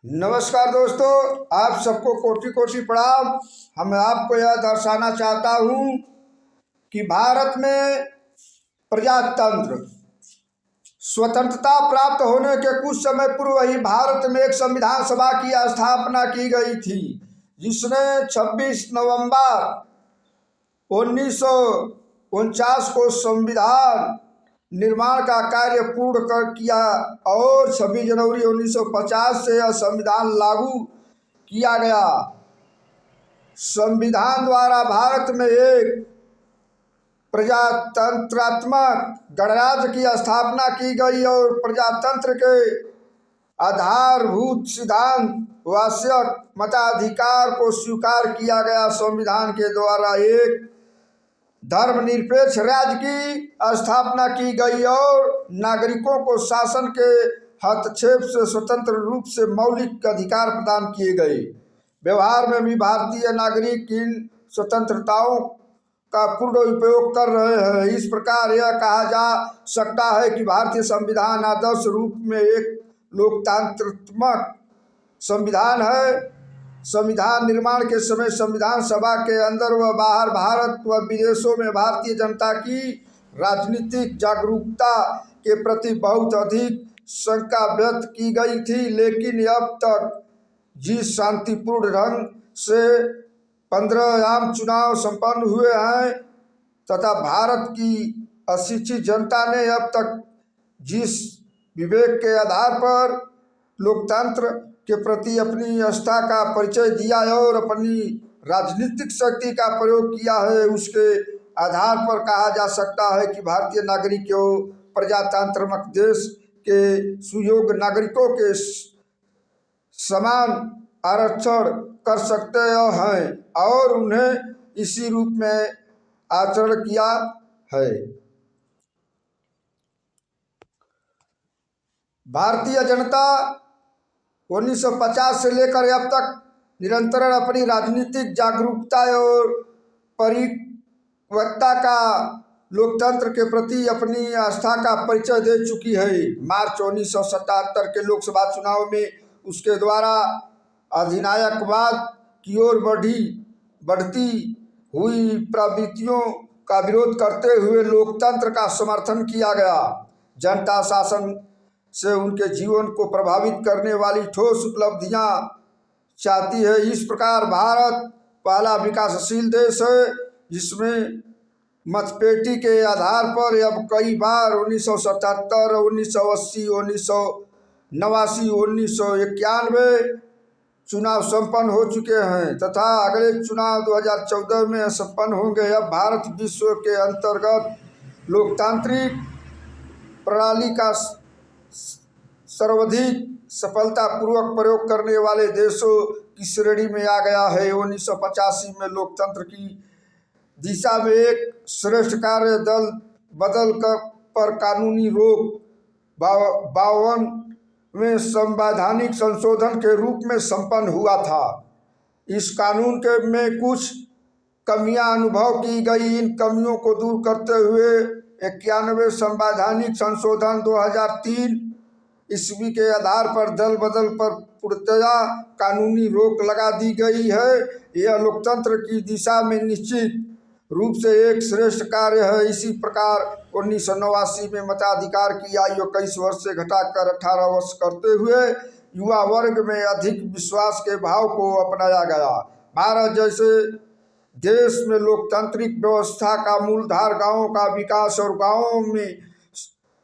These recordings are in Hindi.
नमस्कार दोस्तों, आप सबको कोटि कोटि प्रणाम। हम आपको यह दर्शाना चाहता हूँ कि भारत में प्रजातंत्र स्वतंत्रता प्राप्त होने के कुछ समय पूर्व ही भारत में एक संविधान सभा की स्थापना की गई थी, जिसने 26 नवंबर 1949 को संविधान निर्माण का कार्य पूर्ण कर किया और 26 जनवरी 1950 से यह संविधान लागू किया गया। संविधान द्वारा भारत में एक प्रजातंत्रात्मक गणराज्य की स्थापना की गई और प्रजातंत्र के आधारभूत सिद्धांत वास्तविक मताधिकार को स्वीकार किया गया। संविधान के द्वारा एक धर्मनिरपेक्ष राज्य की स्थापना की गई और नागरिकों को शासन के हस्तक्षेप से स्वतंत्र रूप से मौलिक अधिकार प्रदान किए गए। व्यवहार में भी भारतीय नागरिक इन स्वतंत्रताओं का पूर्ण उपयोग कर रहे हैं। इस प्रकार यह कहा जा सकता है कि भारतीय संविधान आदर्श रूप में एक लोकतांत्रात्मक संविधान है। संविधान निर्माण के समय संविधान सभा के अंदर व बाहर, भारत व विदेशों में भारतीय जनता की राजनीतिक जागरूकता के प्रति बहुत अधिक शंका व्यक्त की गई थी, लेकिन अब तक जिस शांतिपूर्ण ढंग से 15 आम चुनाव संपन्न हुए हैं तथा भारत की अशिक्षित जनता ने अब तक जिस विवेक के आधार पर लोकतंत्र के प्रति अपनी आस्था का परिचय दिया है और अपनी राजनीतिक शक्ति का प्रयोग किया है, उसके आधार पर कहा जा सकता है कि भारतीय नागरिक को प्रजातंत्रात्मक देश के सुयोग्य नागरिकों के समान आरक्षण कर सकते हैं और उन्हें इसी रूप में आचरण किया है। भारतीय जनता 1950 से लेकर अब तक निरंतर अपनी राजनीतिक जागरूकता और परिपक्वता का लोकतंत्र के प्रति अपनी आस्था का परिचय दे चुकी है। मार्च 1977 के लोकसभा चुनाव में उसके द्वारा अधिनायकवाद की ओर बढ़ती हुई प्रवृत्तियों का विरोध करते हुए लोकतंत्र का समर्थन किया गया। जनता शासन से उनके जीवन को प्रभावित करने वाली ठोस उपलब्धियां चाहती है। इस प्रकार भारत पहला विकासशील देश है जिसमें मतपेटी के आधार पर अब कई बार 1977, 1980, 1989, 1991 चुनाव संपन्न हो चुके हैं तथा अगले चुनाव 2014 में संपन्न होंगे। अब भारत विश्व के अंतर्गत लोकतांत्रिक प्रणाली का सर्वाधिक सफलतापूर्वक प्रयोग करने वाले देशों की श्रेणी में आ गया है। 1985 में लोकतंत्र की दिशा में एक श्रेष्ठ कार्य दल बदल पर कानूनी रोक 52 में संवैधानिक संशोधन के रूप में संपन्न हुआ था। इस कानून के में कुछ कमियां अनुभव की गई। इन कमियों को दूर करते हुए 91 संवैधानिक संशोधन 2003 ईस्वी के आधार पर दल बदल पर पूर्णतया कानूनी रोक लगा दी गई है। यह लोकतंत्र की दिशा में निश्चित रूप से एक श्रेष्ठ कार्य है। इसी प्रकार 1989 में मताधिकार की आयु 21 वर्ष से घटाकर 18 वर्ष करते हुए युवा वर्ग में अधिक विश्वास के भाव को अपनाया गया। भारत जैसे देश में लोकतांत्रिक व्यवस्था का मूलधार गांवों का विकास और गांवों में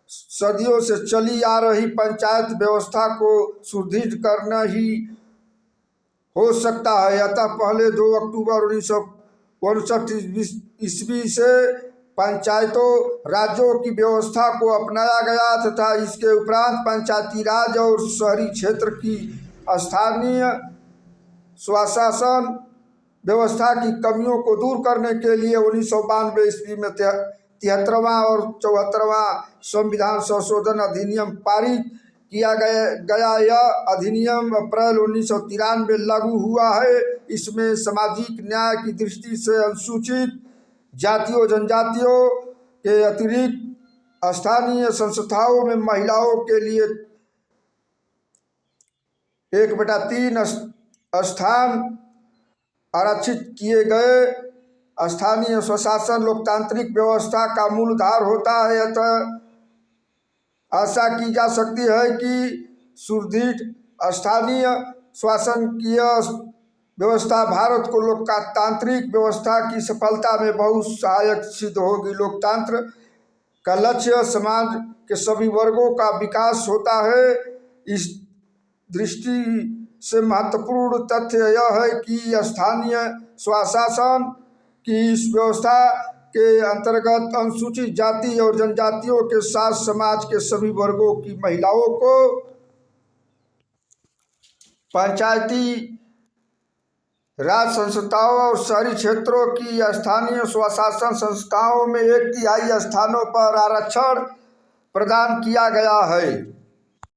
सदियों से चली आ रही पंचायत व्यवस्था को सुदृढ़ करना ही हो सकता है। अतः पहले 2 अक्टूबर 1959 ईस्वी से पंचायतों राज्यों की व्यवस्था को अपनाया गया तथा इसके उपरांत पंचायती राज और शहरी क्षेत्र की स्थानीय स्वशासन व्यवस्था की कमियों को दूर करने के लिए 1992 ईस्वी में 73वां और 74वां संविधान संशोधन अधिनियम पारित किया गया। यह अधिनियम अप्रैल 1993 लागू हुआ है। इसमें सामाजिक न्याय की दृष्टि से अनुसूचित जातियों जनजातियों के अतिरिक्त स्थानीय संस्थाओं में महिलाओं के लिए 1/3 स्थान आरक्षित किए गए। स्थानीय स्वशासन लोकतांत्रिक व्यवस्था का मूलधार होता है, अतः आशा की जा सकती है कि सुदृढ़ स्थानीय शासकीय व्यवस्था भारत को लोकतांत्रिक व्यवस्था की सफलता में बहुत सहायक सिद्ध होगी। लोकतंत्र का लक्ष्य समाज के सभी वर्गों का विकास होता है। इस दृष्टि से महत्वपूर्ण तथ्य यह है कि स्थानीय स्वशासन की इस व्यवस्था के अंतर्गत अनुसूचित जाति और जनजातियों के साथ समाज के सभी वर्गों की महिलाओं को पंचायती राज संस्थाओं और शहरी क्षेत्रों की स्थानीय स्वशासन संस्थाओं में 1/3 स्थानों पर आरक्षण प्रदान किया गया है।